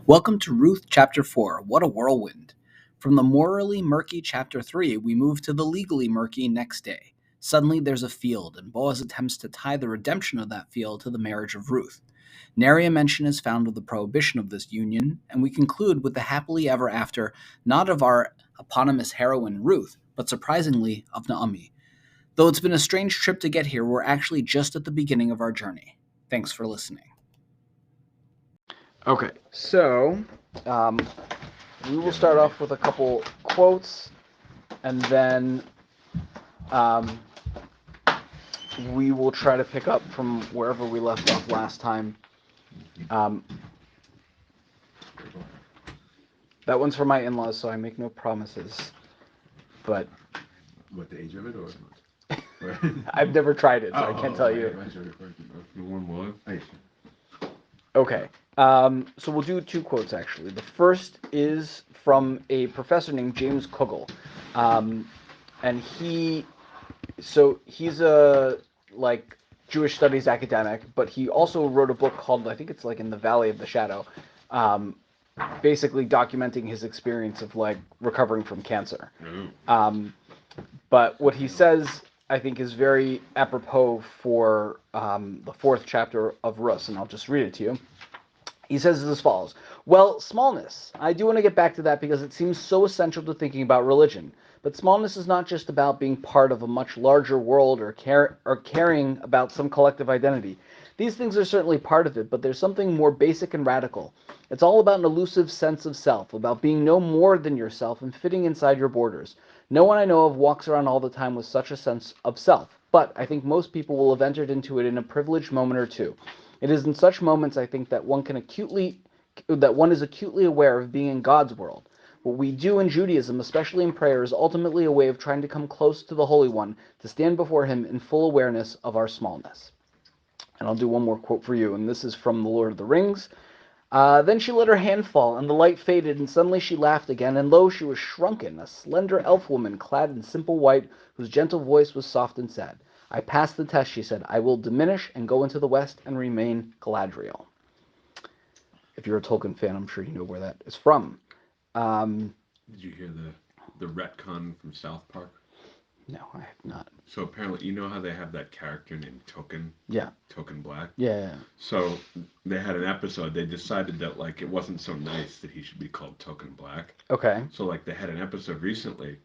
Welcome to Ruth Chapter 4. What a whirlwind. From the morally murky Chapter 3, we move to the legally murky next day. Suddenly there's a field, and Boaz attempts to tie the redemption of that field to the marriage of Ruth. Nary a mention is found of the prohibition of this union, and we conclude with the happily ever after, not of our eponymous heroine Ruth, but surprisingly of Naomi. Though it's been a strange trip to get here, we're actually just at the beginning of our journey. Thanks for listening. Okay, so we will start off with a couple quotes, and then we will try to pick up from wherever we left off last time. That one's for my in-laws, so I make no promises. But what, the age of it, or? I've never tried it, so I can't tell you. Okay. So we'll do two quotes, actually. The first is from a professor named James Kugel. And he's a, Jewish studies academic, but he also wrote a book called, I think it's In the Valley of the Shadow, basically documenting his experience of, recovering from cancer. But what he says, I think, is very apropos for the fourth chapter of Ruth, and I'll just read it to you. He says as follows: well, smallness. I do want to get back to that because it seems so essential to thinking about religion. But smallness is not just about being part of a much larger world or caring about some collective identity. These things are certainly part of it, but there's something more basic and radical. It's all about an elusive sense of self, about being no more than yourself and fitting inside your borders. No one I know of walks around all the time with such a sense of self, but I think most people will have entered into it in a privileged moment or two. It is in such moments, I think, that one is acutely aware of being in God's world. What we do in Judaism, especially in prayer, is ultimately a way of trying to come close to the Holy One, to stand before Him in full awareness of our smallness. And I'll do one more quote for you, and this is from The Lord of the Rings. Then she let her hand fall, and the light faded, and suddenly she laughed again, and lo, she was shrunken, a slender elf woman, clad in simple white, whose gentle voice was soft and sad. I passed the test, she said. I will diminish and go into the west and remain Galadriel. If you're a Tolkien fan, I'm sure you know where that is from. Did you hear the retcon from South Park? No, I have not. So apparently, you know how they have that character named Token? Yeah. Token Black? Yeah. So they had an episode, they decided that, it wasn't so nice that he should be called Token Black. Okay. So, they had an episode recently,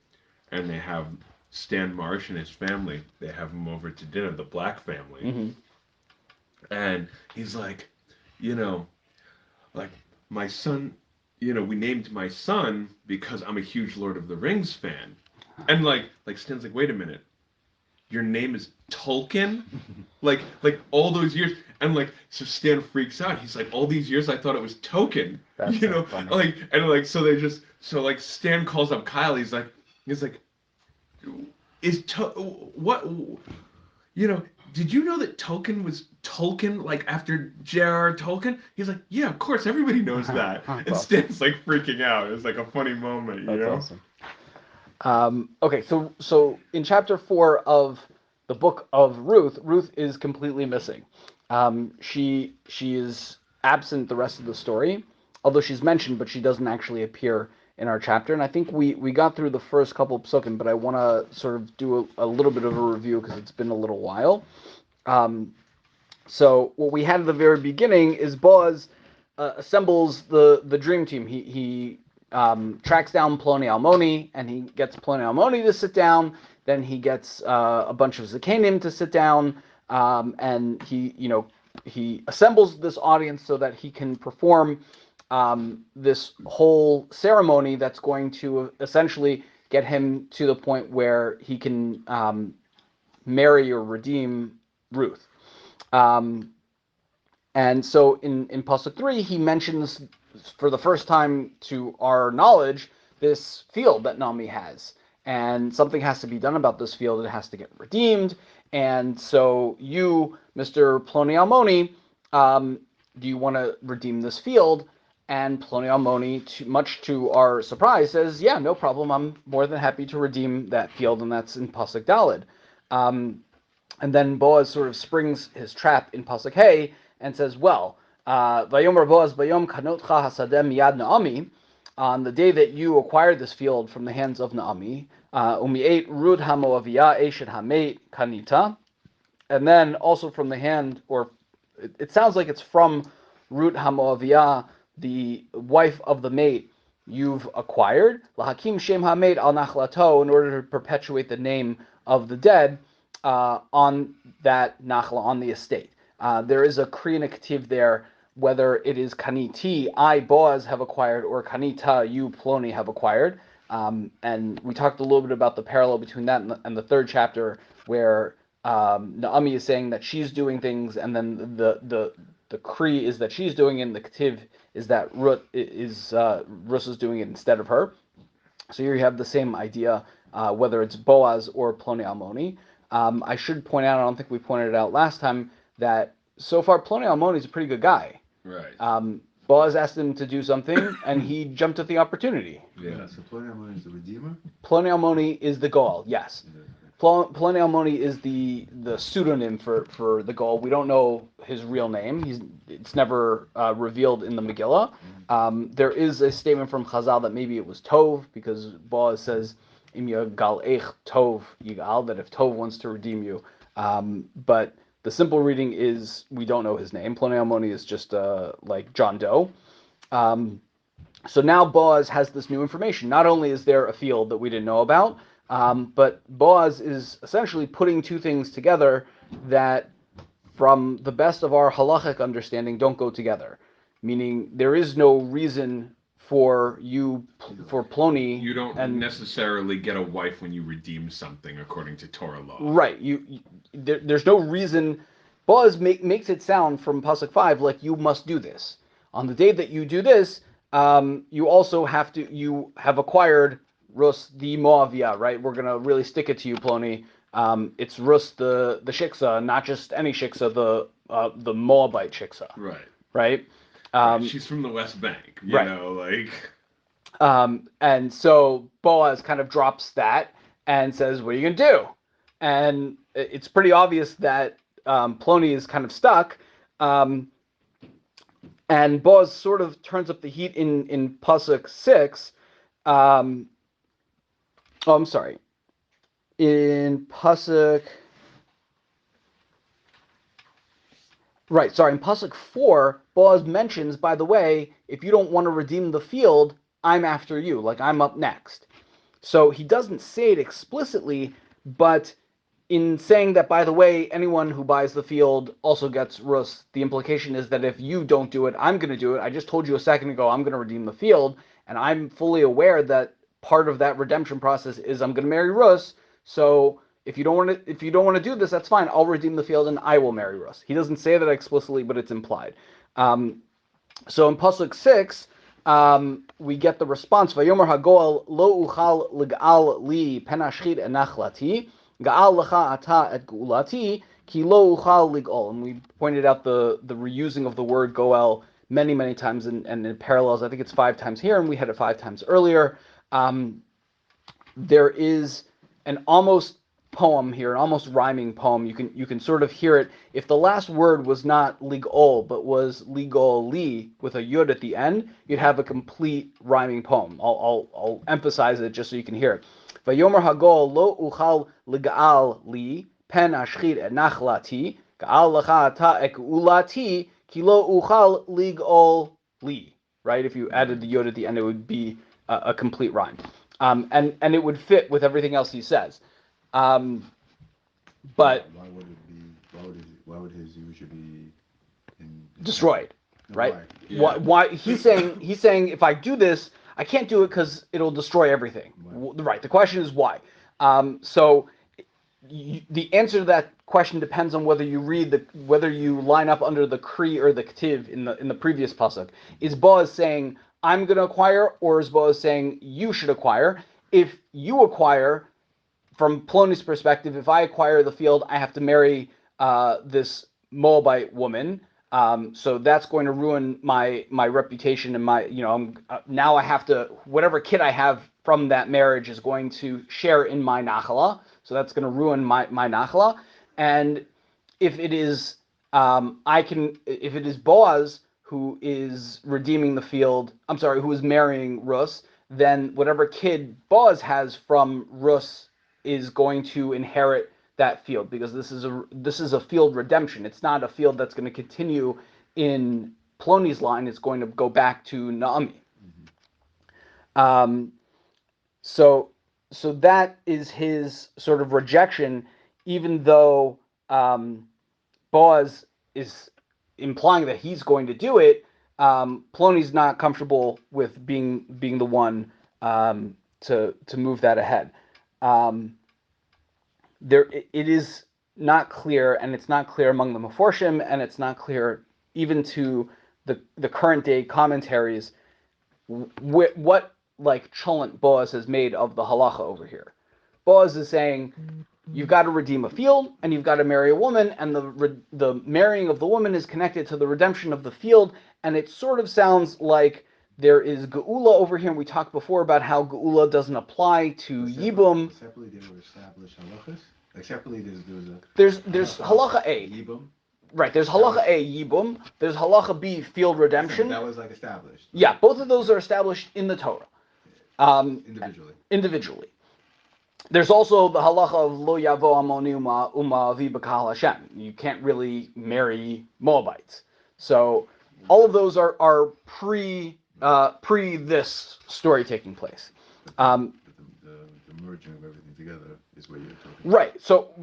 and they have Stan Marsh and his family, they have him over to dinner, the Black family. Mm-hmm. And he's like, my son, we named my son because I'm a huge Lord of the Rings fan. And Stan's like, wait a minute, your name is Tolkien? like all those years, and so Stan freaks out. He's like, all these years I thought it was Token. That's so funny. So Stan calls up Kyle. He's like, what? Did you know that Tolkien was Tolkien, after J.R.R. Tolkien? He's like, yeah, of course, everybody knows that. And Stan's freaking out. It's a funny moment, you know? Awesome. Okay, so in chapter 4 of the book of Ruth, Ruth is completely missing. She is absent the rest of the story, although she's mentioned, but she doesn't actually appear in our chapter. And I think we got through the first couple of psukim, but I want to sort of do a little bit of a review because it's been a little while. So what we had at the very beginning is Boaz assembles the dream team. He tracks down Ploni Almoni, and he gets Ploni Almoni to sit down. Then he gets a bunch of Zakanim to sit down, and he assembles this audience so that he can perform this whole ceremony that's going to essentially get him to the point where he can marry or redeem Ruth. And so in Pasuk 3, he mentions for the first time to our knowledge this field that Naomi has. And something has to be done about this field. It has to get redeemed. And so you, Mr. Ploni Almoni, do you want to redeem this field? And Ploni Almoni, much to our surprise, says, yeah, no problem. I'm more than happy to redeem that field. And that's in Pasuk Daled. And then Boaz sort of springs his trap in Pasuk Hey and says, well, Vayomer Boaz bayom kanotcha hasadem miyad Naomi, on the day that you acquired this field from the hands of Naomi, umi'et Ruth hamoaviyah eshet hameit kanita, and then also from the hand, or it sounds like it's from Ruth hamoaviyah, the wife of the mate you've acquired, lahakim shem hameit al nachlato, in order to perpetuate the name of the dead on that nachla, on the estate. There is a kriyative there, whether it is kaniti, I, Boaz, have acquired, or kanita, you, Ploni, have acquired. And we talked a little bit about the parallel between that and the third chapter, where Naomi is saying that she's doing things, and then the kri is that she's doing it, and the ktiv is that Ruth is doing it instead of her. So here you have the same idea, whether it's Boaz or Ploni Almoni. I should point out, I don't think we pointed it out last time, that so far Ploni Almoni is a pretty good guy. Right. Boaz asked him to do something, and he jumped at the opportunity. Yeah. So Ploni Almoni is the redeemer. Ploni Almoni is the Goal, yes. Ploni Almoni is the pseudonym for the Goal. We don't know his real name. It's never revealed in the Megillah. There is a statement from Chazal that maybe it was Tov, because Boaz says, Im yagal eich Tov yigal, that if Tov wants to redeem you. But the simple reading is we don't know his name. Ploni Almoni is just like John Doe. So now Boaz has this new information. Not only is there a field that we didn't know about, but Boaz is essentially putting two things together that, from the best of our halachic understanding, don't go together. Meaning there is no reason for Ploni. You don't necessarily get a wife when you redeem something according to Torah law. Right. There's no reason. Boaz makes it sound from Pasuk 5 like you must do this. On the day that you do this, you also you have acquired Rus the Moavia, right? We're gonna really stick it to you, Ploni. It's Rus the shiksa, not just any shiksa, the Moabite shiksa. Right. Right. She's from the West Bank, you right. know, like. And so Boaz kind of drops that and says, "What are you gonna do?" And it's pretty obvious that Ploni is kind of stuck. And Boaz sort of turns up the heat in Pasuk 6. I'm sorry. In Pasuk... Right, sorry. In Pasuk 4, Boaz mentions, by the way, if you don't want to redeem the field, I'm after you. Like, I'm up next. So he doesn't say it explicitly, but in saying that, by the way, anyone who buys the field also gets Rus, the implication is that if you don't do it, I'm going to do it. I just told you a second ago I'm going to redeem the field, and I'm fully aware that part of that redemption process is I'm going to marry Rus. So if you don't want to do this, that's fine. I'll redeem the field and I will marry Rus. He doesn't say that explicitly, but it's implied. So in Pasuk 6, we get the response: Vayomer Hagoel lo uchal ligal li penashchit enachlati. Ga'al lecha ata et geulati ki lo uchal ligol. And we pointed out the reusing of the word goel many, many times, and in parallels. I think it's 5 times here, and we had it 5 times earlier. There is an almost poem here, an almost rhyming poem. You can sort of hear it. If the last word was not ligol, but was ligoli with a yud at the end, you'd have a complete rhyming poem. I'll emphasize it just so you can hear it. Vayomer Hagol lo uchal ligal li pen ashchit et nachlati gaal lecha ata et geulati ki lo uchal ligol li. Right? If you added the yod at the end, it would be a complete rhyme, and it would fit with everything else he says. But why would it be? Why would his usually be destroyed? Right? Yeah. Why he's saying if I do this, I can't do it because it'll destroy everything. Right. The question is why. So the answer to that question depends on whether you whether you line up under the kri or the ktiv in the previous pasuk. Is Boaz saying I'm going to acquire, or is Boaz saying you should acquire? If you acquire, from Ploni's perspective, if I acquire the field, I have to marry this Moabite woman. So that's going to ruin my reputation and my, now I have to, whatever kid I have from that marriage is going to share in my nachala. So that's going to ruin my nachala. And if it is, if it is Boaz who is redeeming the field, who is marrying Rus, then whatever kid Boaz has from Rus is going to inherit that field, because this is a field redemption. It's not a field that's going to continue in Plony's line. It's going to go back to Naomi. So that is his sort of rejection, even though Boaz is implying that he's going to do it. Plony's not comfortable with being the one to move that ahead. It is not clear, and it's not clear among the Meforshim, and it's not clear even to the current day commentaries what like Cholent Boaz has made of the halacha over here. Boaz is saying you've got to redeem a field and you've got to marry a woman, and the marrying of the woman is connected to the redemption of the field, and it sort of sounds like there is geula over here. And we talked before about how geula doesn't apply to yibum. Separately, they were established halachas. Like separately, there's halacha A. Yibum. Right, there's halacha A, yibum. There's halacha B, field redemption. That was like established. Yeah, both of those are established in the Torah. Individually. There's also the halacha of lo yavo amoni umavi b'kahal Hashem. You can't really marry Moabites. So all of those are pre this story taking place. The merging of everything together is what you're talking about. Right. So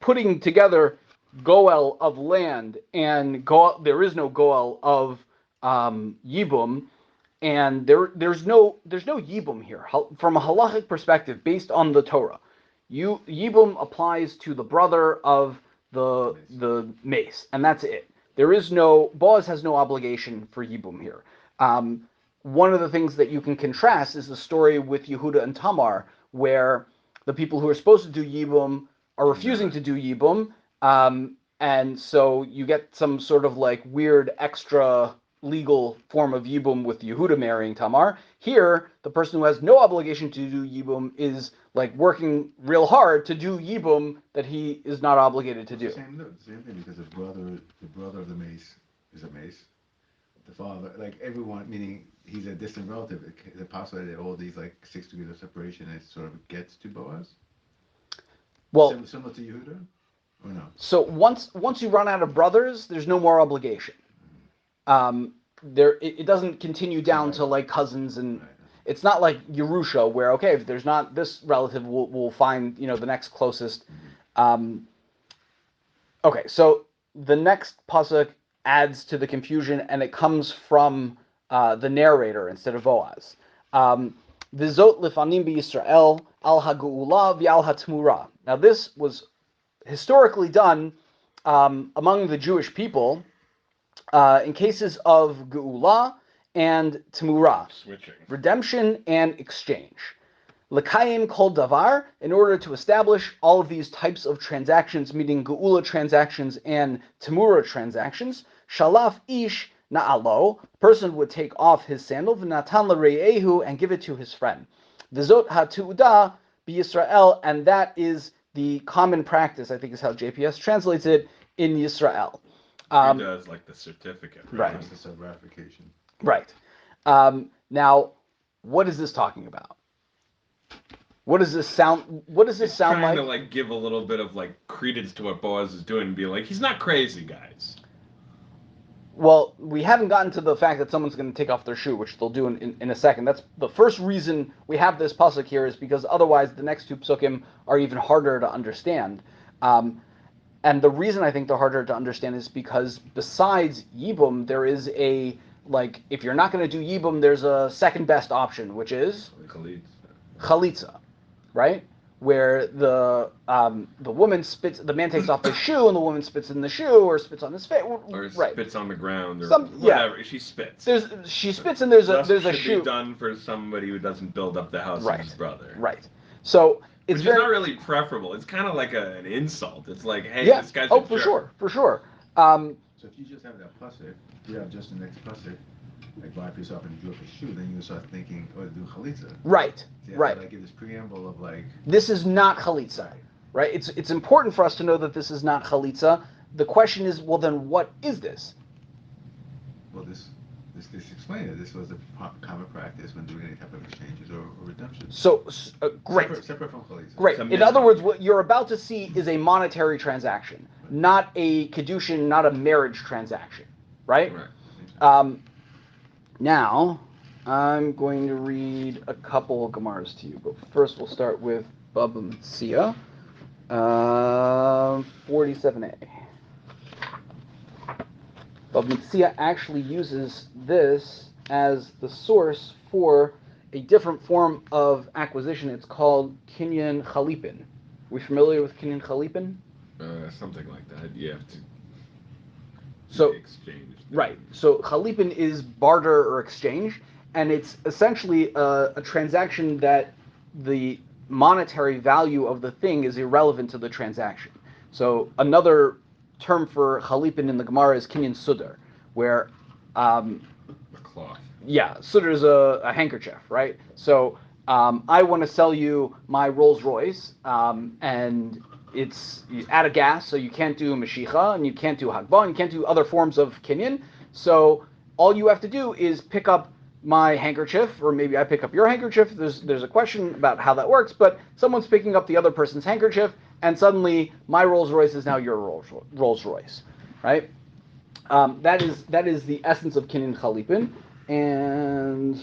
putting together goel of land and there is no goel of yibum. And there's no yibum here from a halachic perspective based on the Torah. Yibum applies to the brother of the mace, and that's it. Boaz has no obligation for yibum here. One of the things that you can contrast is the story with Yehuda and Tamar, where the people who are supposed to do yibum are refusing to do yibum, and so you get some sort of like weird extra legal form of yibum with Yehuda marrying Tamar. Here, the person who has no obligation to do yibum is like working real hard to do yibum that he is not obligated to do. Same thing, because the brother of the mace is a mace. The father, like everyone, meaning he's a distant relative. The possibility that all these like 6 degrees of separation, it sort of gets to Boaz. Well, similar to Yehuda, or no? So once you run out of brothers, there's no more obligation. It doesn't continue down to like cousins, and it's not like Yerusha where okay, if there's not this relative, we'll find the next closest. Okay, so the next pasuk adds to the confusion, and it comes from the narrator instead of Boaz. V'zot lefanim b'Yisrael al ha'geula v'al ha'tmura. Now this was historically done among the Jewish people. In cases of geula and temura, redemption and exchange. L'kayim kol davar, in order to establish all of these types of transactions, meaning geula transactions and temura transactions, shalaf ish na'alo, person would take off his sandal, v'natan l're'ehu, and give it to his friend. V'zot ha'tu'udah b'Yisrael, and that is the common practice, I think is how JPS translates it, in Yisrael. He does like the certificate, right? It's a ratification. Right. Now, what is this talking about? What does this sound? What does this sound like? Trying to like give a little bit of like credence to what Boaz is doing and be like, he's not crazy, guys. Well, we haven't gotten to the fact that someone's going to take off their shoe, which they'll do in a second. That's the first reason we have this pasuk here, is because otherwise the next two psukim are even harder to understand. And the reason I think they're harder to understand is because besides yibum, there is if you're not going to do yibum, there's a second best option, which is chalitza, right? Where the woman spits, the man takes off his shoe, and the woman spits in the shoe, or spits on his face, or right? Spits on the ground, or whatever. Yeah. She spits. She spits, and there's a should shoe. Be done for somebody who doesn't build up the house of his brother. Right. So it's Which is not really preferable. It's kind of like an insult. It's like, hey, this guy's a jerk. For sure. So if you just have that pasuk, you have just the next pasuk, like wipe yourself and drop a shoe, then you start thinking, oh, do chalitza. Right. So you have to, give this preamble of like. This is not chalitza, right? It's important for us to know that this is not chalitza. The question is, well, then what is this? well, this explained it. This was a common practice when doing any type of exchanges or redemptions. So, great. Separate from Khalees. Great. Some In other minhag. words, what you're about to see is a monetary transaction, not a kedushin, not a marriage transaction, right? Right. Now, I'm going to read a couple of Gemaras to you, but first we'll start with Baba Metzia, 47a. Baba Metzia actually uses this as the source for a different form of acquisition. It's called kinyan chalipin. We familiar with kinyan chalipin? Something like that. You have to So, exchange. right. So chalipin is barter or exchange, and it's essentially a transaction that the monetary value of the thing is irrelevant to the transaction. So another term for chalipin in the Gemara is kinyan sudar, where A cloth. yeah, sudar is a handkerchief, right? So I want to sell you my Rolls Royce, and it's out of gas, so you can't do Mashicha, and you can't do Hagbah, and you can't do other forms of kinyan. So all you have to do is pick up my handkerchief, or maybe I pick up your handkerchief. There's a question about how that works, but someone's picking up the other person's handkerchief, and suddenly my Rolls Royce is now your Rolls Royce, right? That is the essence of kinyan chalipin, and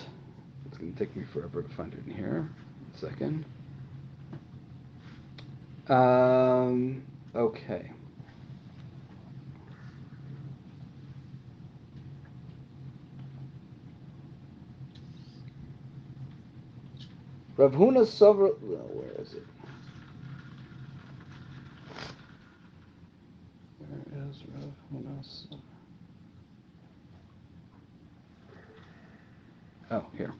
it's going to take me forever to find it in here. A second. Okay. Rav Huna Sover. Where is it? Where is Rav Huna Sover? Oh, here.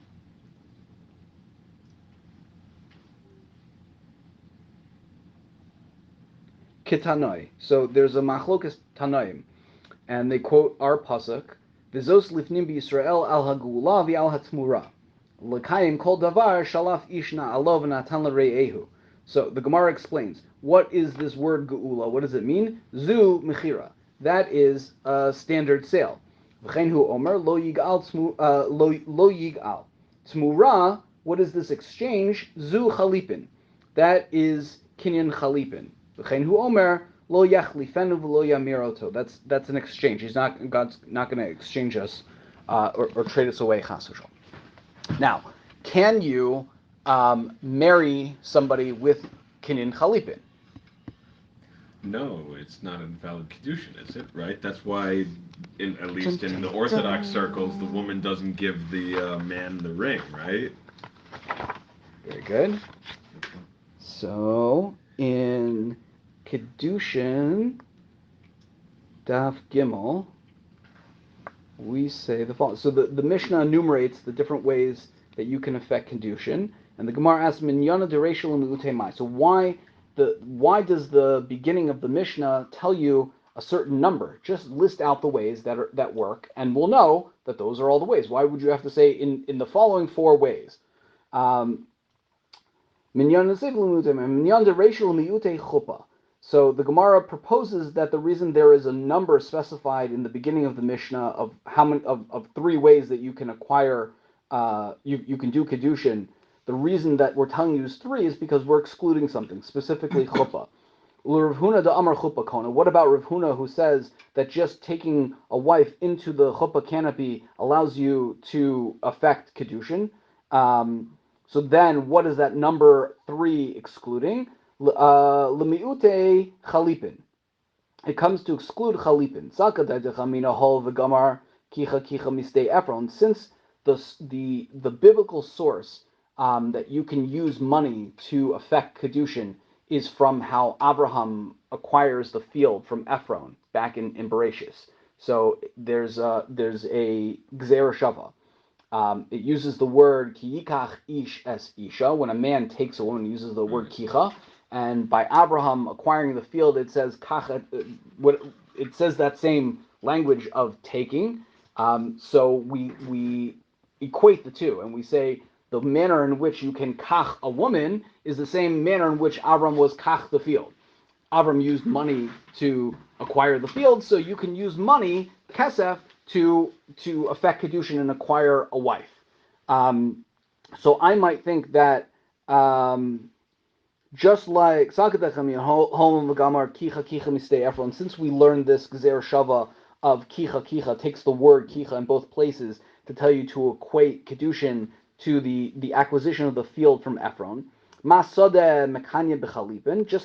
Kitanoi. So there's a machlokas tanoim, and they quote our pasuk: "V'zos lifnim b'Yisrael al hagula v'al hatmura, l'kayim kol davar shalaf ishna alov v'natan l're'ehu." So the Gemara explains, what is this word geula? What does it mean? Zu mechira. That is a standard sale. V'chein hu omer lo yigal lo yigal. Tmura. What is this exchange? Zu chalipin. That is kinyan chalipin. V'chein hu omer lo yachlifenu v'lo yamiroto. That's an exchange. God's not going to exchange us or trade us away. Chas v'shalom. Now, can you marry somebody with kinyan chalipin? No, it's not a valid kedushin, is it? Right. That's why, at least in the Orthodox circles, the woman doesn't give the man the ring, right? Very good. So in kedushin daf gimel, we say the following. So the Mishnah enumerates the different ways that you can affect kedushin, and the Gemara asks minyana dereshul u'utemai. So why does the beginning of the Mishnah tell you a certain number? Just list out the ways that work, and we'll know that those are all the ways. Why would you have to say in the following four ways? So the Gemara proposes that the reason there is a number specified in the beginning of the Mishnah of how many of three ways that you can acquire, you can do kedushin. The reason that we're telling you is three is because we're excluding something, specifically chuppah. Rav Huna da Amar chuppah kona. What about Rav Huna, who says that just taking a wife into the chuppah canopy allows you to affect kedushin? So then, what is that number three excluding? L'mi'ute chalipin. It comes to exclude chalipin. Since the biblical source that you can use money to affect kedushin is from how Abraham acquires the field from Ephron back in Bereshis. So there's a gzera shava. It uses the word ki yikach ish es isha. When a man takes a woman, it uses the word kicha. And by Abraham acquiring the field, it says kach. It says that same language of taking. So we equate the two, and we say the manner in which you can kach a woman is the same manner in which Abraham was kach the field. Avram used money to acquire the field, so you can use money, kesef, to effect kedushin and acquire a wife. So I might think that just like since we learned this Gzer Shava of kicha takes the word kicha in both places to tell you to equate kedushin to the acquisition of the field from Ephron. Just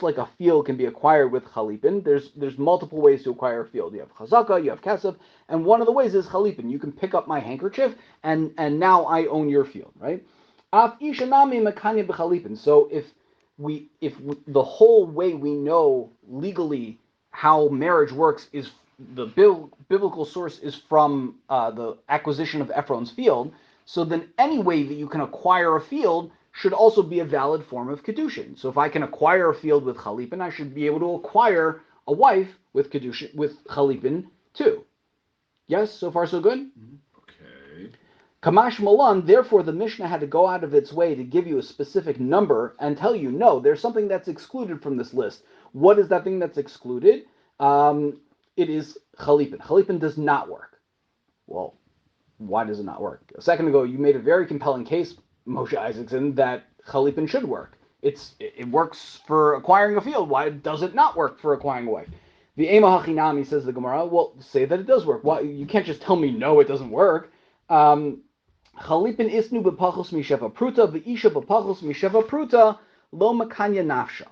like a field can be acquired with chalipin, there's multiple ways to acquire a field. You have chazaka, you have kesef, and one of the ways is chalipin. You can pick up my handkerchief, and now I own your field, right? So if the whole way we know legally how marriage works is the biblical source is from the acquisition of Ephron's field, so then any way that you can acquire a field should also be a valid form of kedushin. So if I can acquire a field with chalipin, I should be able to acquire a wife with kedushin with chalipin too. Yes, so far so good. Okay. Kamash Malan, therefore the Mishnah had to go out of its way to give you a specific number and tell you, no, there's something that's excluded from this list. What is that thing that's excluded? It is chalipin. Chalipin does not work. Well, why does it not work? A second ago, you made a very compelling case, Moshe Isaacson, that chalipin should work. It works for acquiring a field. Why does it not work for acquiring a wife? The Ema Hachinami, says the Gemara, well, say that it does work. Why? You can't just tell me, no, it doesn't work. Chalipin isnu b'pachos misheva pruta, v'isha b'pachos misheva pruta, lo makanya nafsha.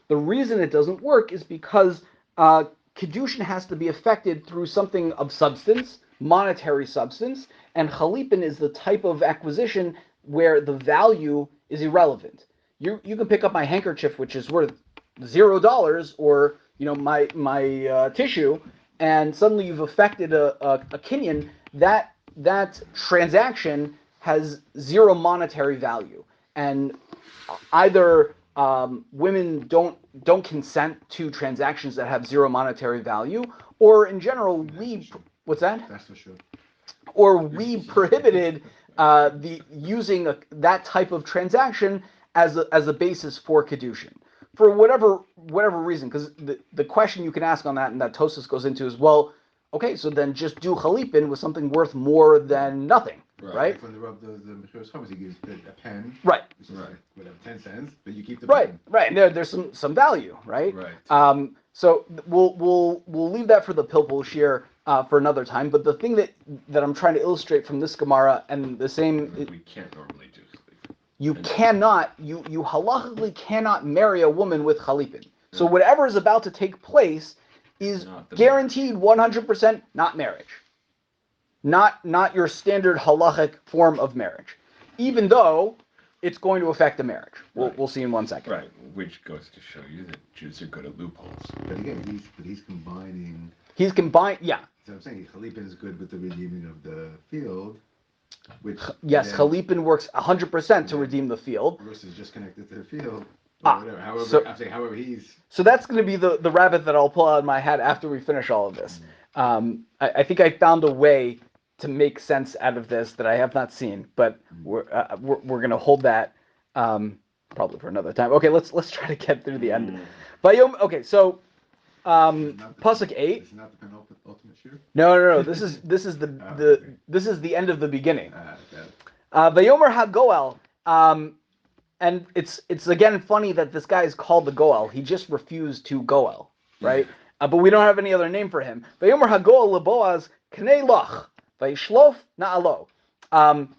The reason it doesn't work is because kedushin has to be effected through something of substance, monetary substance, and chalipin is the type of acquisition where the value is irrelevant. You can pick up my handkerchief, which is worth $0, or my tissue, and suddenly you've affected a kinyan. That transaction has zero monetary value, and either women don't consent to transactions that have zero monetary value, or in general what's that? That's for sure. Or we prohibited the using that type of transaction as a basis for kedushin for whatever reason. Because the question you can ask on that, and that Tosas goes into, is, well, okay, so then just do chalipin with something worth more than nothing, right? From the Mechiros Chametz, he gives a pen, right? Which is whatever, 10 cents, but you keep the pen. Right. And there's some value, right? Right. So we'll leave that for the Pilpul Shir for another time. But the thing that I'm trying to illustrate from this Gemara, and the same, we can't normally do. You halachically cannot marry a woman with chalipin. So whatever is about to take place is guaranteed 100% not marriage, not your standard halachic form of marriage, even though it's going to affect the marriage. We'll see in 1 second. Right, which goes to show you that Jews are good at loopholes. But again, he's combining. He's combined, yeah. So I'm saying chalipin is good with the redeeming of the field. Yes, chalipin works 100% to redeem the field. Versus just connected to the field. Or whatever. However he's. So that's going to be the rabbit that I'll pull out of my hat after we finish all of this. I think I found a way to make sense out of this that I have not seen, but we're going to hold that probably for another time. Okay, let's try to get through the end. Okay, so Pasuk 8. It's not the penultimate shir? No. This is this is the end of the beginning. Vayomer HaGoel. And it's again funny that this guy is called the Goel. He just refused to Goel, right? But we don't have any other name for him. Vayomer HaGoel LeBoaz Knei Loch Vayishlof Na'alo.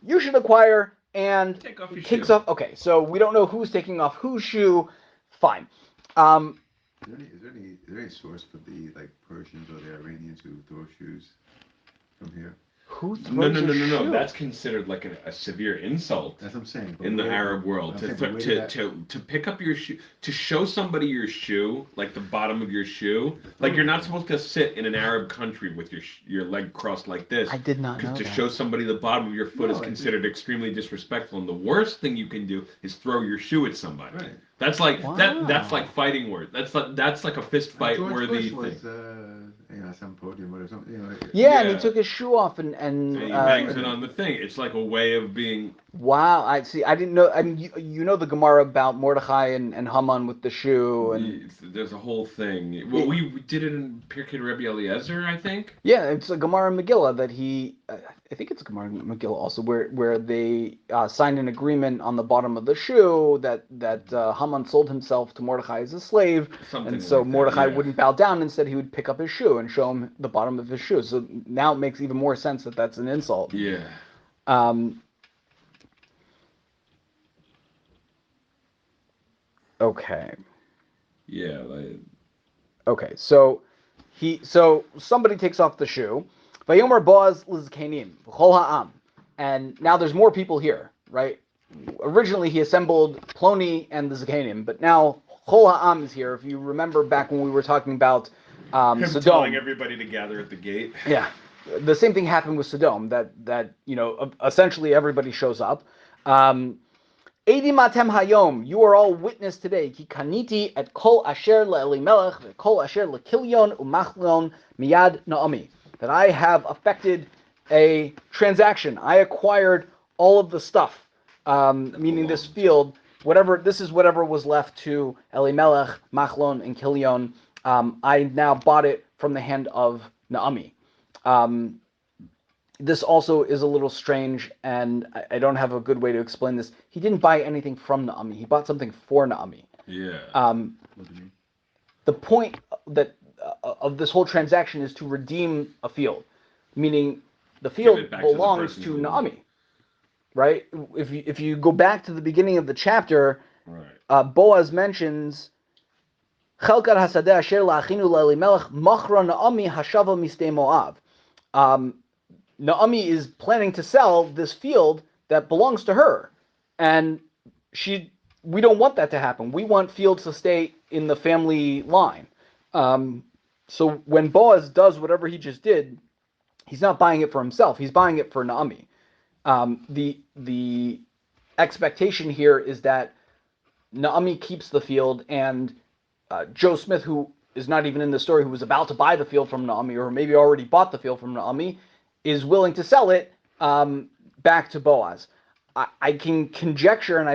You should acquire and take off your takes shoe. off. Okay, so we don't know who's taking off whose shoe. Fine. Is there any source for the Persians or the Iranians who throw shoes from here? Who throws No. a shoe? That's considered like a severe insult. That's what I'm saying. In the Arab world, to pick up your shoe, to show somebody your shoe, like the bottom of your shoe, like you're not supposed to sit in an Arab country with your leg crossed like this. I did not know Because to that. show somebody the bottom of your foot is considered extremely disrespectful, and the worst thing you can do is throw your shoe at somebody. Right. That's like Wow. that's like fighting word. That's like a fist fight worthy George thing. Bush was, some podium or something. Yeah, and he took his shoe off and And he bangs it on the thing. It's like a way of being Wow, I see. I didn't know. I mean, you know the Gemara about Mordechai and Haman with the shoe, and There's a whole thing. Well, we did it in Pirkei Rabbi Eliezer, I think. yeah, it's a Gemara in Megillah that I think it's a Gemara in Megillah also, where they signed an agreement on the bottom of the shoe that Haman sold himself to Mordechai as a slave, Something and so like that, Mordechai yeah. wouldn't bow down. Instead, he would pick up his shoe and show him the bottom of his shoe. So now it makes even more sense that that's an insult. Yeah. Okay. Yeah. Like, Okay, so somebody takes off the shoe. Vayomer Boaz lizkanim v'chol ha'am, and now there's more people here, right? Originally he assembled Ploni and the Zakanim, but now chol ha'am is here. If you remember back when we were talking about him Sodom, telling everybody to gather at the gate. yeah, the same thing happened with Sodom. That essentially everybody shows up. Edi matem hayom, you are all witness today. Ki kaniti et kol asher leElimelech ve kol asher lekilion umachlon miyad Naomi. That I have effected a transaction. I acquired all of the stuff, meaning this field. This is whatever was left to Elimelech, Machlon, and Kilion. I now bought it from the hand of Naomi. This also is a little strange, and I don't have a good way to explain this. He didn't buy anything from Naomi. He bought something for Naomi. Yeah. What do you mean? The point that of this whole transaction is to redeem a field, meaning the field belongs to Naomi, right? If you go back to the beginning of the chapter, right. Boaz mentions Chelkat hasadeh asher la'achinu leElimelech machra Naomi hashava mistei Moab. Naomi is planning to sell this field that belongs to her, and we don't want that to happen. We want fields to stay in the family line. So when Boaz does whatever he just did, he's not buying it for himself. He's buying it for Naomi. The expectation here is that Naomi keeps the field, and Joe Smith, who is not even in the story, who was about to buy the field from Naomi, or maybe already bought the field from Naomi, is willing to sell it back to Boaz. I can conjecture, and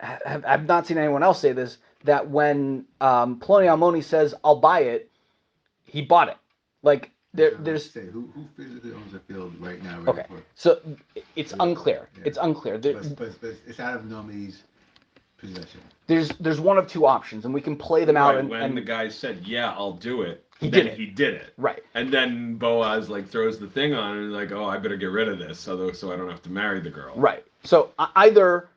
I've not seen anyone else say this, that when Ploni Almoni says, I'll buy it, he bought it. Like, there's... Say, who physically owns the field right now? Okay, so it's unclear. Yeah. It's unclear. But it's out of Naomi's possession. There's one of two options, and we can play them out. When the guy said, yeah, I'll do it, he did it. Right. And then Boaz throws the thing on and like, oh, I better get rid of this so I don't have to marry the girl. Right. So either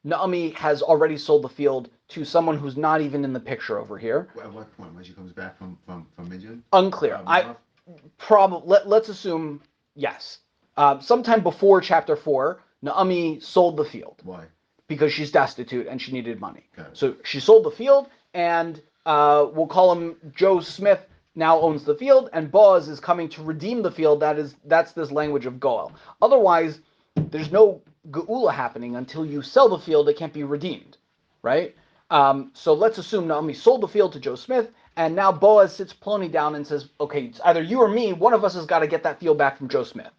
Naomi has already sold the field to someone who's not even in the picture over here. At what point? When she comes back from Midian? Unclear. Let's assume yes. Sometime before chapter 4, Naomi sold the field. Why? Because she's destitute and she needed money. Okay. So she sold the field, and we'll call him Joe Smith now owns the field, and Boaz is coming to redeem the field. That's this language of Goel. Otherwise, there's no geula happening until you sell the field. It can't be redeemed, right? So let's assume Naomi sold the field to Joe Smith, and now Boaz sits Ploni down and says, okay, it's either you or me. One of us has got to get that field back from Joe Smith,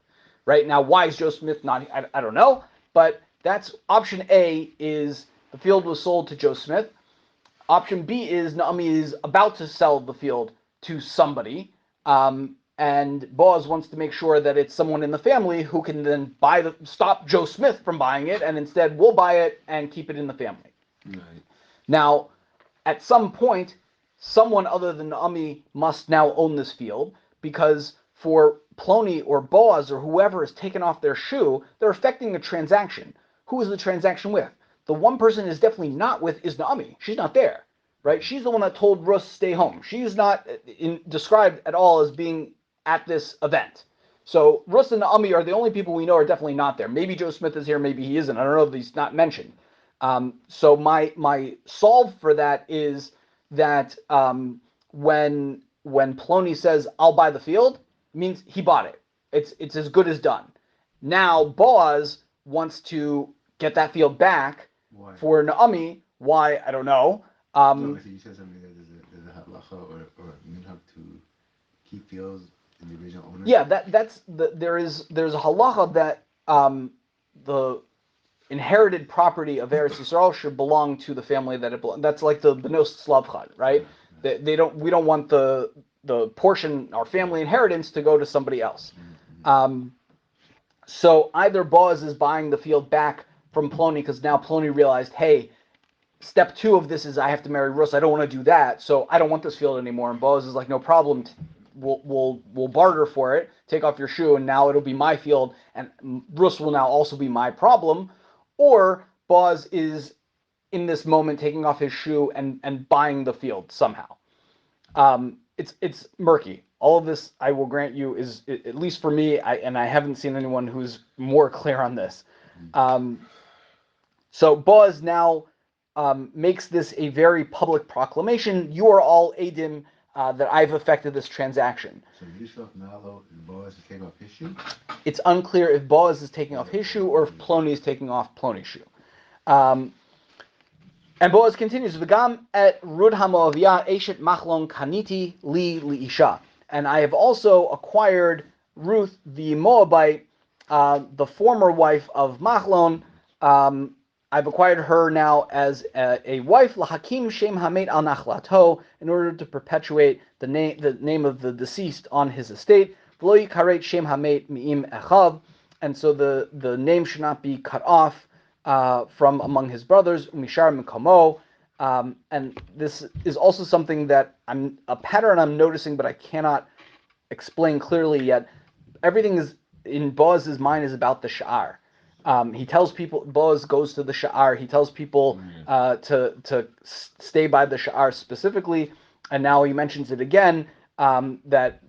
right? Now, why is Joe Smith not? I don't know, but that's option A, is the field was sold to Joe Smith. Option B is Naomi is about to sell the field to somebody, and Boaz wants to make sure that it's someone in the family who can then stop Joe Smith from buying it, and instead we'll buy it and keep it in the family. Right. Now, at some point, someone other than Naomi must now own this field, because for Ploni or Boaz or whoever has taken off their shoe, they're affecting a transaction. Who is the transaction with? The one person is definitely not with is Naomi. She's not there, right? She's the one that told Ruth stay home. She's not described at all as being at this event. So Ruth and Naomi are the only people we know are definitely not there. Maybe Joe Smith is here, maybe he isn't. I don't know if he's not mentioned. So my solve for that is that when Ploni says, I'll buy the field, means he bought it. It's as good as done. Now Boaz wants to get that field back. Why? For Naomi. Why? I don't know. No, you said something that there's a halacha or minhag to keep fields in the original ownership. Yeah, there's a halacha that inherited property of Eretz Yisrael should belong to the family that it belongs. That's like the Benos Slavchad, right? We don't want the portion, our family inheritance, to go to somebody else. So either Boaz is buying the field back from Ploni because now Ploni realized, hey, step 2 of this is I have to marry Rus. I don't want to do that, so I don't want this field anymore. And Boaz is like, no problem. We'll barter for it. Take off your shoe, and now it'll be my field, and Rus will now also be my problem. Or Boaz is in this moment taking off his shoe and buying the field somehow. It's murky. All of this, I will grant you, is, at least for me, I haven't seen anyone who's more clear on this. So Boaz now makes this a very public proclamation. You are all Adim that I've effected this transaction. So Yisrof Nalo and Boaz is taking off his shoe? It's unclear if Boaz is taking off his shoe or if Ploni is taking off Ploni's shoe. And Boaz continues, V'gam et Rud HaMoaviyah Eshet Machlon Kaniti Li Liisha. And I have also acquired Ruth the Moabite, the former wife of Machlon. I've acquired her now as a wife, Lahakim Shem Hamet al Nachlato, in order to perpetuate the name of the deceased on his estate. V'lo yikaret Shem Hamet Mi'im Echav, and so the name should not be cut off from among his brothers. Umishar Mikomo, and this is also something that a pattern I'm noticing, but I cannot explain clearly yet. Everything is in Boaz's mind is about the sha'ar. He tells people, Boaz goes to the sha'ar, he tells people to stay by the sha'ar specifically, and now he mentions it again, that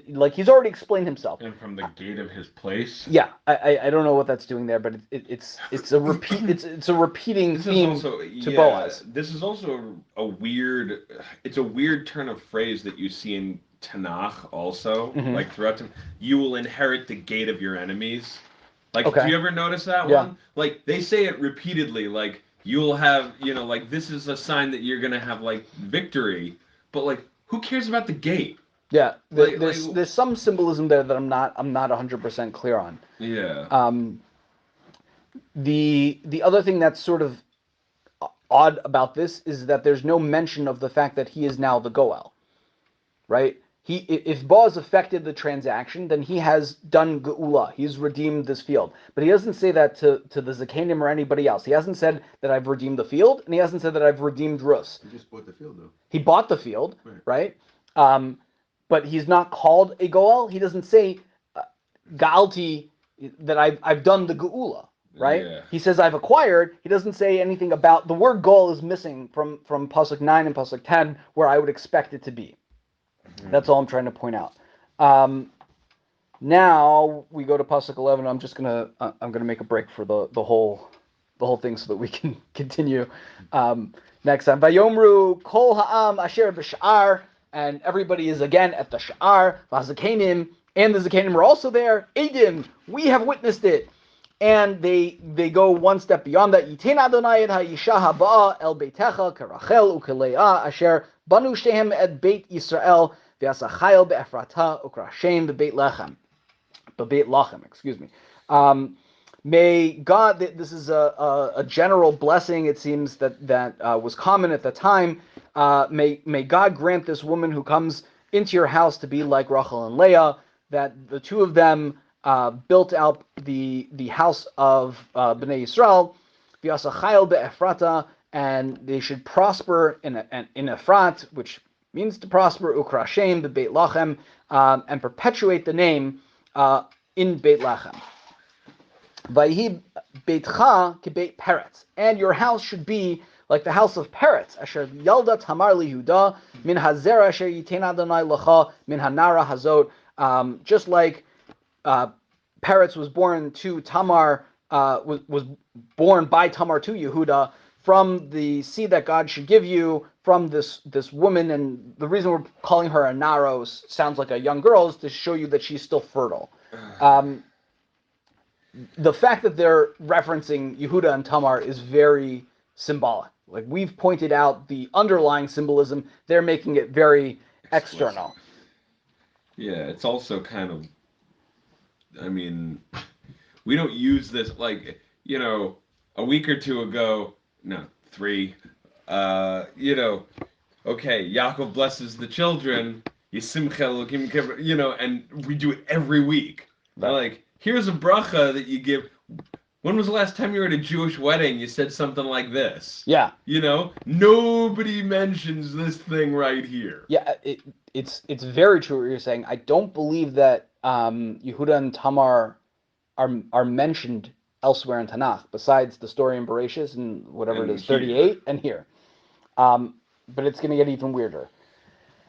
like he's already explained himself. And from the gate of his place. Yeah, I don't know what that's doing there, but it's a repeat. It's a repeating theme to Boaz. This is also a weird. It's a weird turn of phrase that you see in Tanakh also, like throughout time. You will inherit the gate of your enemies. Like, do you ever notice that one? Like, they say it repeatedly, like, you'll have, like, this is a sign that you're going to have, like, victory. But, like, who cares about the gate? Yeah, there's some symbolism there that I'm not 100% clear on. Yeah. The other thing that's sort of odd about this is that there's no mention of the fact that he is now the Goel, right? If Boaz affected the transaction, then he has done Geula. He's redeemed this field. But he doesn't say that to the Zakanim or anybody else. He hasn't said that I've redeemed the field, and he hasn't said that I've redeemed Rus. He just bought the field, though. He bought the field, right? But he's not called a Goel. He doesn't say Gaalti, that I've done the Geula, right? Yeah. He says I've acquired. He doesn't say anything about, the word Goel is missing from Pasuk 9 and Pasuk 10, where I would expect it to be. That's all I'm trying to point out. Now we go to Pasuk 11. I'm gonna make a break for the whole thing so that we can continue next time. Vayomru kol ha'am asher b'sha'ar, and everybody is again at the sha'ar. V'azakanim, and the zakanim are also there. Edim, we have witnessed it. And they go one step beyond that. Yitin Adonai et ha'isha haba'a el beitecha kerachel u'keleah asher banu shehem et beit Yisrael v'asachayel be'efrata u'krashem be'beit lachem. Excuse me. May God, this is a general blessing, it seems, that was common at the time. May God grant this woman who comes into your house to be like Rachel and Leah, that the two of them built out the house of Bnei Yisrael, v'asachayel be'efrata, and they should prosper in Efrat, which means to prosper, u'krashem be'beit lachem, and perpetuate the name in Beit Lachem. Vayhi beitcha kebeit Peretz, and your house should be like the house of Peretz. Asher yalda Tamar liYehuda min hazera asher yiten Adonai lecha min hanara hazot. Just like Peretz was born to Tamar, was born by Tamar to Yehuda from the seed that God should give you from this woman. And the reason we're calling her a naro sounds like a young girl is to show you that she's still fertile. The fact that they're referencing Yehuda and Tamar is very symbolic. Like we've pointed out the underlying symbolism, they're making it very external. Yeah, it's also kind of, I mean, we don't use this, like, a week or two ago, no, 3, you know, okay, Yaakov blesses the children, Yisimcha Elokim Kivra, you know, and we do it every week. Right. Like, here's a bracha that you give. When was the last time you were at a Jewish wedding? You said something like this. Yeah. You know, nobody mentions this thing right here. Yeah, it's very true what you're saying. I don't believe that Yehuda and Tamar are mentioned elsewhere in Tanakh besides the story in Bereshit and whatever And it is, 38 and here. But it's going to get even weirder.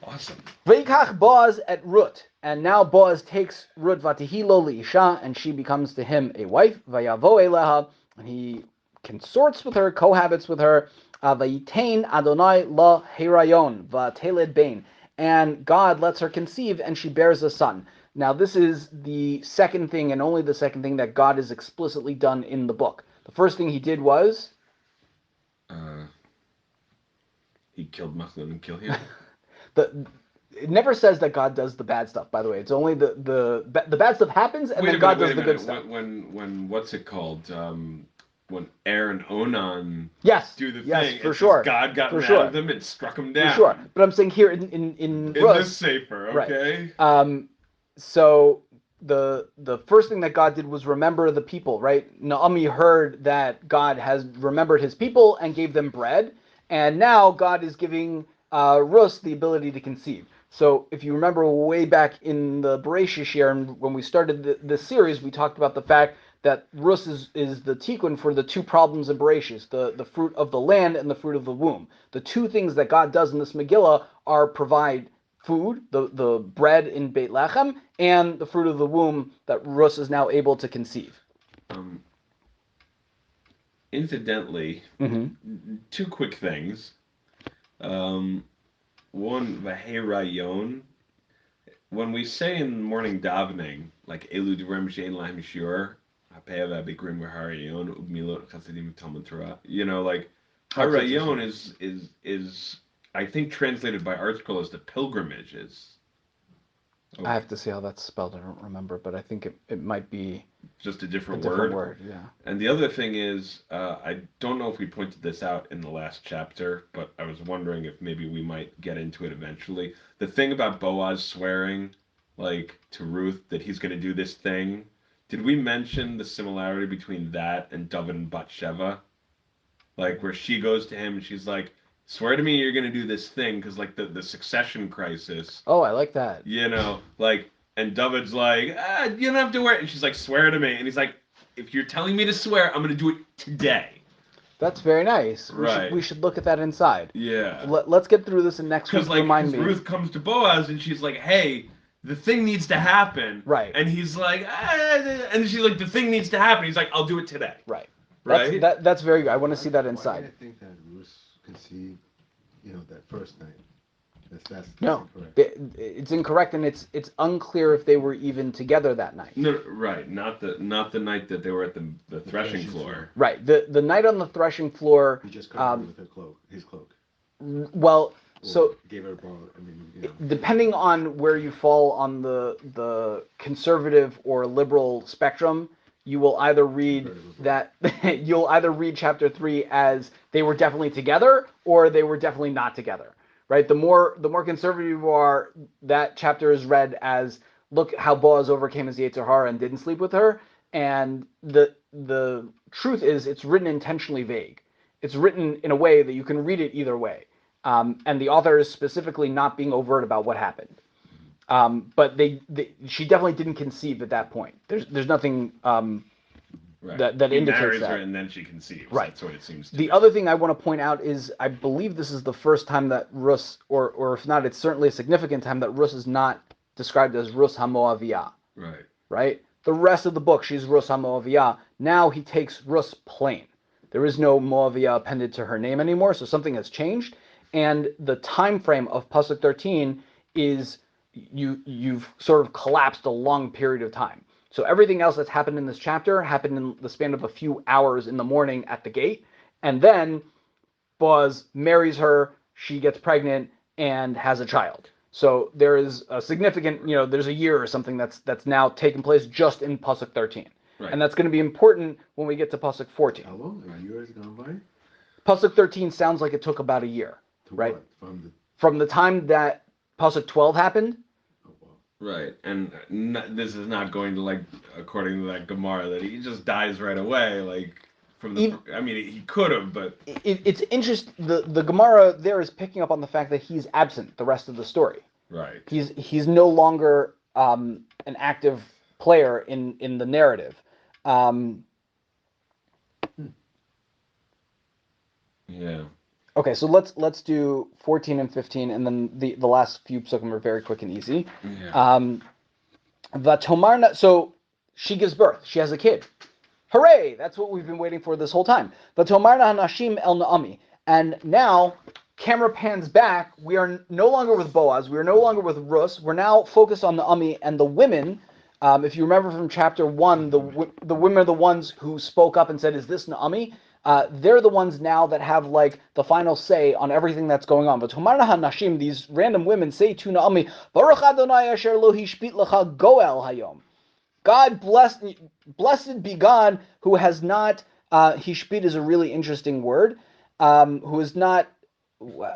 Awesome. Veikach Boaz at Ruth, and now Boaz takes Ruth vatihilo liisha, and she becomes to him a wife. Vayavo eleha, and he consorts with her, cohabits with her. Vayitain Adonai la herayon vateled bain, and God lets her conceive, and she bears a son. Now this is the second thing, and only the second thing that God is explicitly done in the book. The first thing he did was He killed Machlon and killed him. It never says that God does the bad stuff. By the way, it's only the bad stuff happens, and then God does the good stuff. When what's it called? When Er and Onan do the thing, for sure. God got mad at them and struck them down. For sure. But I'm saying here in Ruth, this Sefer, okay? Right. So the first thing that God did was remember the people, right? Naomi heard that God has remembered his people and gave them bread, and now God is giving Ruth the ability to conceive. So if you remember way back in the Bereshit year, and when we started this series, we talked about the fact that Ruth is the tikkun for the two problems in Bereshit, the fruit of the land and the fruit of the womb. The two things that God does in this Megillah are provide food, the bread in Beit Lechem, and the fruit of the womb that Ruth is now able to conceive. Incidentally, two quick things. One, v'heirayon. When we say in morning davening, like Elu Durem Shein Lahem Shur, Hapev Abikrim v'harayon Ugmilot Chasidim Talmud Torah. You know, like harayon is I think translated by ArtScroll as the pilgrimages. I have to see how that's spelled. I don't remember, but I think it might be just a different word. Yeah. And the other thing is, I don't know if we pointed this out in the last chapter, but I was wondering if maybe we might get into it eventually. The thing about Boaz swearing, like, to Ruth that he's going to do this thing, did we mention the similarity between that and David and Bathsheba? Like, where she goes to him and she's like, swear to me you're going to do this thing, because, like, the succession crisis. Oh, I like that. You know, like, and David's like, you don't have to wear it. And she's like, swear to me. And he's like, if you're telling me to swear, I'm going to do it today. That's very nice. Right. We should look at that inside. Yeah. Let's get through this, and next week remind me. Because Ruth comes to Boaz and she's like, hey, the thing needs to happen. Right. And he's like, and she's like, the thing needs to happen. He's like, I'll do it today. Right. Right. That's very good. I want to see that inside. Why do I think that Ruth conceived, that first night? That's no, incorrect. It's incorrect, and it's unclear if they were even together that night. No, right. Not the night that they were at the threshing floor. Right. The night on the threshing floor. He just covered her with his cloak. Well, so gave her a ball. Depending on where you fall on the conservative or liberal spectrum, you will either read chapter 3 as they were definitely together or they were definitely not together. Right? The more conservative you are, that chapter is read as, look how Boaz overcame his Yetzer Hara and didn't sleep with her. And the truth is, it's written intentionally vague. It's written in a way that you can read it either way. And the author is specifically not being overt about what happened. But she definitely didn't conceive at that point. There's nothing right. that he indicates marries that. her and then she conceives. Right. That's what it seems to be. be. Other thing I want to point out is I believe this is the first time that Rus, or if not, it's certainly a significant time that Rus is not described as Rus HaMoaviyah. Right. Right? The rest of the book, she's Rus HaMoaviyah. Now he takes Rus plain. There is no Moaviyah appended to her name anymore, so something has changed. And the time frame of Pasuk 13 is you've sort of collapsed a long period of time. So everything else that's happened in this chapter happened in the span of a few hours in the morning at the gate. And then Boaz marries her, she gets pregnant, and has a child. So there is a significant, there's a year or something that's now taken place just in Pasuk 13. Right. And that's going to be important when we get to Pasuk 14. How long? A year has gone by? Pasuk 13 sounds like it took about a year, To right? what? From the time that Pasuk 12 happened. Oh, wow. Right, and this is not going to, like, according to that Gemara, that he just dies right away, like, from the... I mean, he could have, but... It's interesting, the Gemara there is picking up on the fact that he's absent the rest of the story. Right. He's no longer an active player in the narrative. Yeah. Okay, so let's do 14 and 15, and then the last few psukim are very quick and easy. Yeah. Vatomarna, so she gives birth. She has a kid. Hooray! That's what we've been waiting for this whole time. Vatomarna hanashim el Naomi. And now, camera pans back. We are no longer with Boaz. We are no longer with Rus. We're now focused on Naomi and the women. If you remember from chapter 1, the women are the ones who spoke up and said, "Is this Naomi?" They're the ones now that have like the final say on everything that's going on. But Tomarna hanashim, these random women say to Naomi, "Baruch Adonai asher lo hishpit lecha goel hayom." God blessed be God who has not, hishpit is a really interesting word, who has not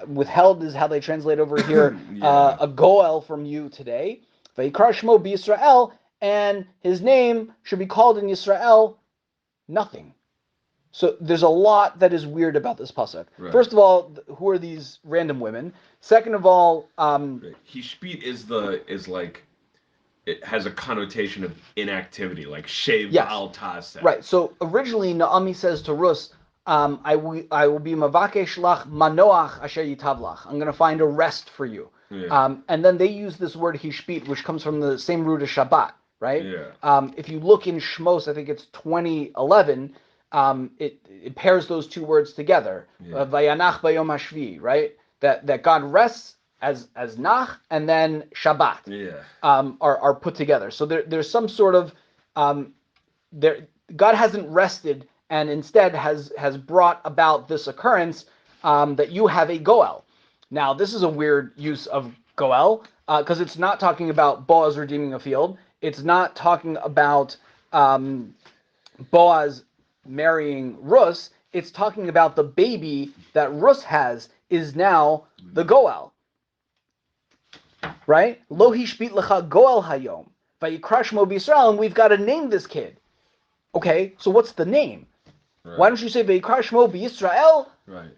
withheld is how they translate over here, Yeah. a goel from you today. Vayikra shmo b'Yisrael, and his name should be called in Yisrael nothing. So there's a lot that is weird about this pasuk. Right. First of all, who are these random women? Second of all, Hishpit is like, it has a connotation of inactivity, like shev Yes. al taseh. Right. So originally Naomi says to Rus, I will be mavakesh lach manoach asher yitav lach. I'm going to find a rest for you. Yeah. And then they use this word hishpit, which comes from the same root as Shabbat, right? Yeah. If you look in Shmos, I think it's 2011, it pairs those two words together. Yeah. Vayanach bayom hashvi, right? That God rests as nach, and then Shabbat. Yeah. Are put together. So there's some sort of God hasn't rested and instead has brought about this occurrence, that you have a goel. Now this is a weird use of goel, because it's not talking about Boaz redeeming a field. It's not talking about Boaz marrying Rus. It's talking about the baby that Rus has is now the goel. Right? Lo hishpit lecha goel hayom. Vayikra shmo b'Yisrael, and we've got to name this kid. Okay, so what's the name? Right. Why don't you say Vayikra shmo b'Yisrael? Right.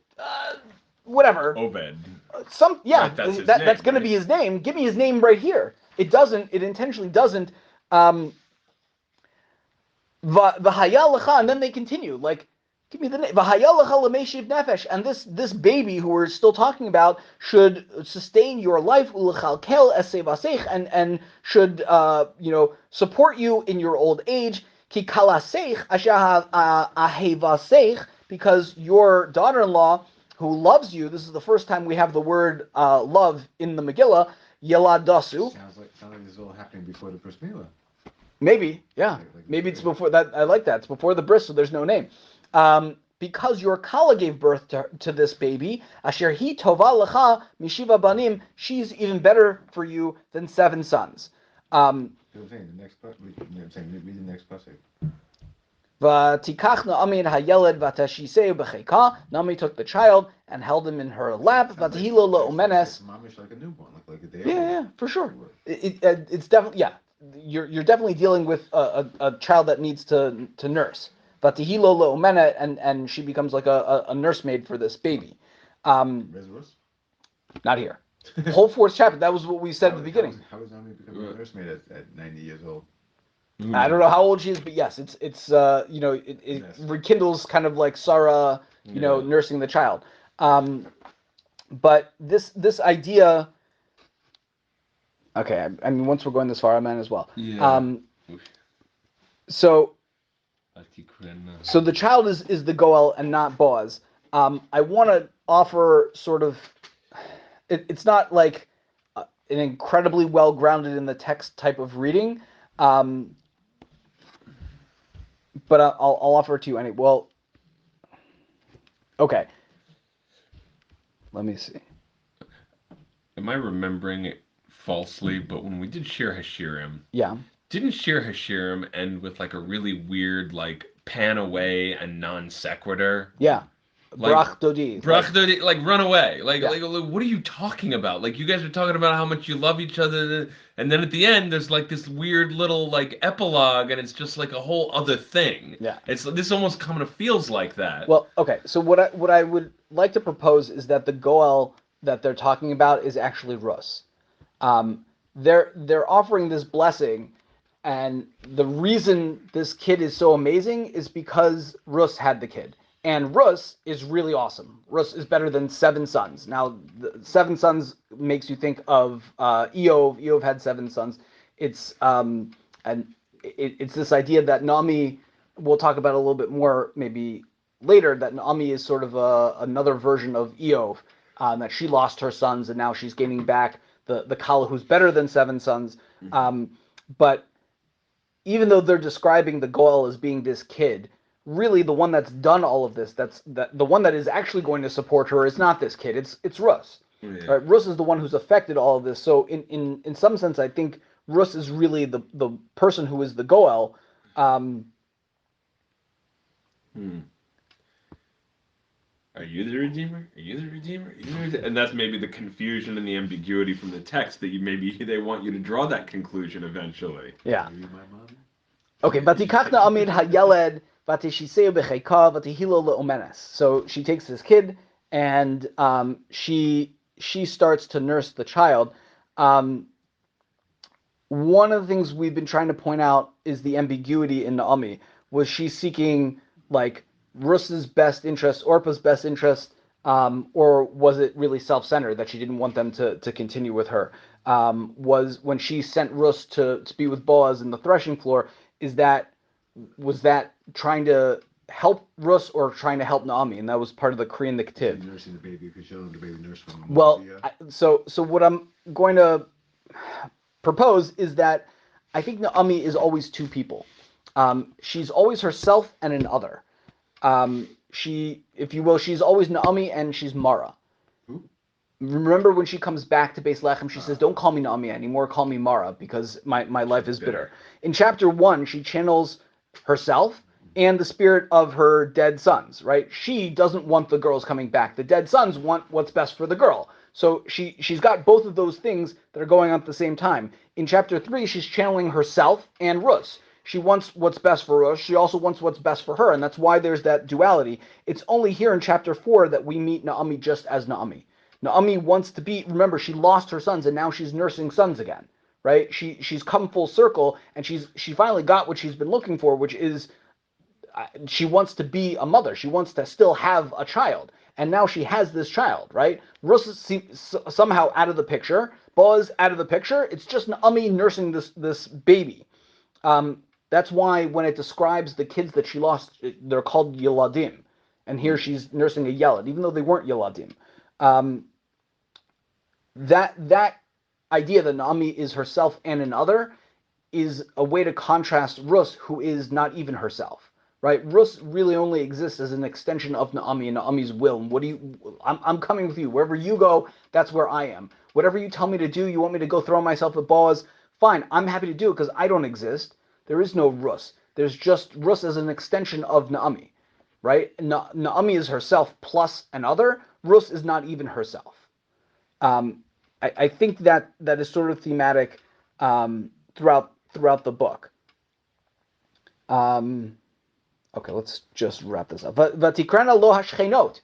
Whatever. Obed. Yeah, Right, that's his that's name, going to right? be his name. Give me his name right here. It doesn't. It intentionally doesn't. V'haya lecha, and then they continue like, give me the name. V'haya lecha l'meishiv nefesh, and this baby who we're still talking about should sustain your life u'lechalkel esevasech, and should support you in your old age. Ki kalasech asher ahevasech, because your daughter-in-law who loves you. This is the first time we have the word love in the Megillah. Yeladasu. Sounds like this is all happening before the Bris Milah. Maybe, yeah. Maybe it's before that. I like that. It's before the bris, so there's no name. Because your Kala gave birth to this baby, Asher hi tova lecha mishiva banim, she's even better for you than 7 sons. I'm saying the next part. Read the next pasuk. V'tikach Naomi hayeled v'tashiseu b'cheika. Naomi took the child and held him in her lap. V'tihilo le'umenes. Mamish like a newborn, like a day old. Yeah, for sure. It's definitely, yeah. You're definitely dealing with a child that needs to nurse. Vatihilo le'umena, and she becomes like a nursemaid for this baby. Not here. The whole 4th chapter. That was what we said at the beginning. How is Naomi becoming a nursemaid at 90 years old? I don't know how old she is, but yes, it rekindles kind of like Sarah, nursing the child. But this idea. Okay, I mean, once we're going this far, I might as well. Yeah. So the child is the Goel and not Boaz. I want to offer sort of, it's not like an incredibly well grounded in the text type of reading, but I'll offer it to you anyway. Well, okay. Let me see. Am I remembering it falsely? But when we did Shir Hashirim, Yeah. Didn't Shir Hashirim end with like a really weird like pan away and non sequitur? Yeah. Like Brach Dodi. Brach, like run away. Yeah. Like what are you talking about? Like you guys are talking about how much you love each other, and then at the end there's like this weird little like epilogue, and it's just like a whole other thing. Yeah. It's this almost kind of feels like that. Well, okay. So what I would like to propose is that the Goel that they're talking about is actually Rus. They're offering this blessing, and the reason this kid is so amazing is because Rus had the kid, and Rus is really awesome. Rus is better than 7 sons. Now, 7 sons makes you think of Eov. Eov had 7 sons. It's it's this idea that Naomi. We'll talk about a little bit more maybe later. That Naomi is sort of another version of Eov. That she lost her sons and now she's gaining back the Kala who's better than 7 sons. But even though they're describing the Goel as being this kid, really the one that's done all of this, the one that is actually going to support her is not this kid. It's Rus. Yeah. Right? Rus is the one who's affected all of this. So in some sense, I think Rus is really the person who is the Goel. Are you the Redeemer? Are you the Redeemer? Are you the Redeemer? And that's maybe the confusion and the ambiguity from the text that they want you to draw that conclusion eventually. Yeah. Are you my mom? Okay, Vatikach Naomi hayeled vatishiseu becheka vatihilo leomenes. So she takes this kid and she starts to nurse the child. One of the things we've been trying to point out is the ambiguity in Naomi. Was she seeking like Rus's best interest, Orpah's best interest, or was it really self-centered that she didn't want them to continue with her? Was when she sent Rus to be with Boaz in the threshing floor, was that trying to help Rus or trying to help Naomi? And that was part of the Korean Diktiv. Nursing the baby because you don't have the baby nurse from Well, so what I'm going to propose is that I think Naomi is always 2 people. She's always herself and an other. She, if you will, she's always Naomi and she's Mara. Who? Remember when she comes back to Beis Lechem, she says, "Don't call me Naomi anymore, call me Mara because my life is bitter." In chapter 1, she channels herself and the spirit of her dead sons, right? She doesn't want the girls coming back. The dead sons want what's best for the girl. So she's got both of those things that are going on at the same time. In chapter 3, she's channeling herself and Rus. She wants what's best for Rus. She also wants what's best for her, and that's why there's that duality. It's only here in chapter 4 that we meet Naomi just as Naomi. Naomi wants to be, remember, she lost her sons, and now she's nursing sons again, right? She's come full circle, and she finally got what she's been looking for, which is she wants to be a mother. She wants to still have a child, and now she has this child, right? Rus is somehow out of the picture. Boaz out of the picture. It's just Naomi nursing this baby. That's why when it describes the kids that she lost, they're called Yeladim. And here she's nursing a Yelad, even though they weren't Yeladim. That idea that Naomi is herself and an other is a way to contrast Rus, who is not even herself. Right? Rus really only exists as an extension of Naomi and Naomi's will. And I'm coming with you. Wherever you go, that's where I am. Whatever you tell me to do, you want me to go throw myself at Boaz, fine, I'm happy to do it because I don't exist. There is no Rus. There's just Rus as an extension of Naomi, right? Naomi is herself plus another. Rus is not even herself. I think that is sort of thematic throughout the book. Okay, let's just wrap this up. Vatikrana lo hashchenot.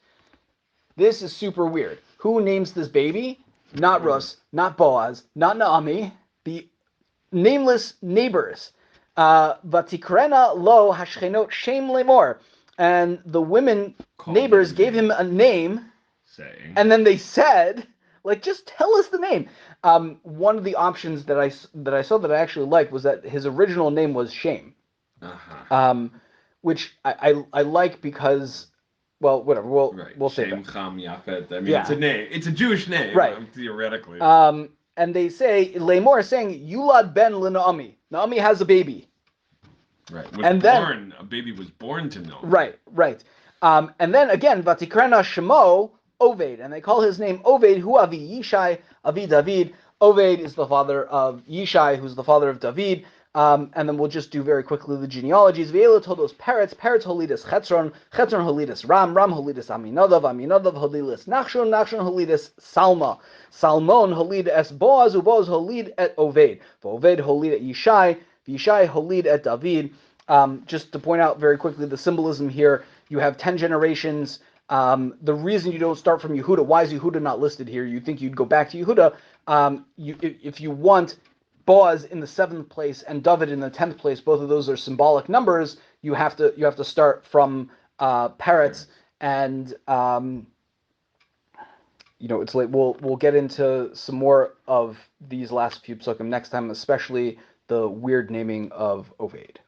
This is super weird. Who names this baby? Not Rus, not Boaz, not Naomi. The nameless neighbors. Vatikrana lo hashchenot shem lemor. And the women neighbors gave him a name. Saying. And then they said, like, just tell us the name. One of the options that I saw that I actually liked was that his original name was Shem. Uh-huh. Which I like because, well, whatever, we'll say Shem, that. Cham, Yafet. I mean, Yeah. it's a name. It's a Jewish name, Right. Theoretically. And they say, Lemor is saying, Yulad ben Naomi. Naomi has a baby. Right. A baby was born to Naomi. Right. And then again, Vatikrana Shemo Oved, and they call his name Oved, hu Avi Yishai, Avi David. Oved is the father of Yishai, who's the father of David. And then we'll just do very quickly the genealogies. V'elu todos Peretz holidus Chetzron holidus Ram holidus Aminadav holidus Nachshon holidus Salma, Salmon holid es Boaz, Boaz holid et Oved, Oved holid et Yishai, Yishai holid et David. Just to point out very quickly the symbolism here, you have 10 generations. The reason you don't start from Yehuda, why is Yehuda not listed here? You think you'd go back to Yehuda. If you want Boaz in the 7th place and David in the 10th place, both of those are symbolic numbers. You have to start from Peretz, and it's late. We'll get into some more of these last few psukim next time, especially the weird naming of Oved.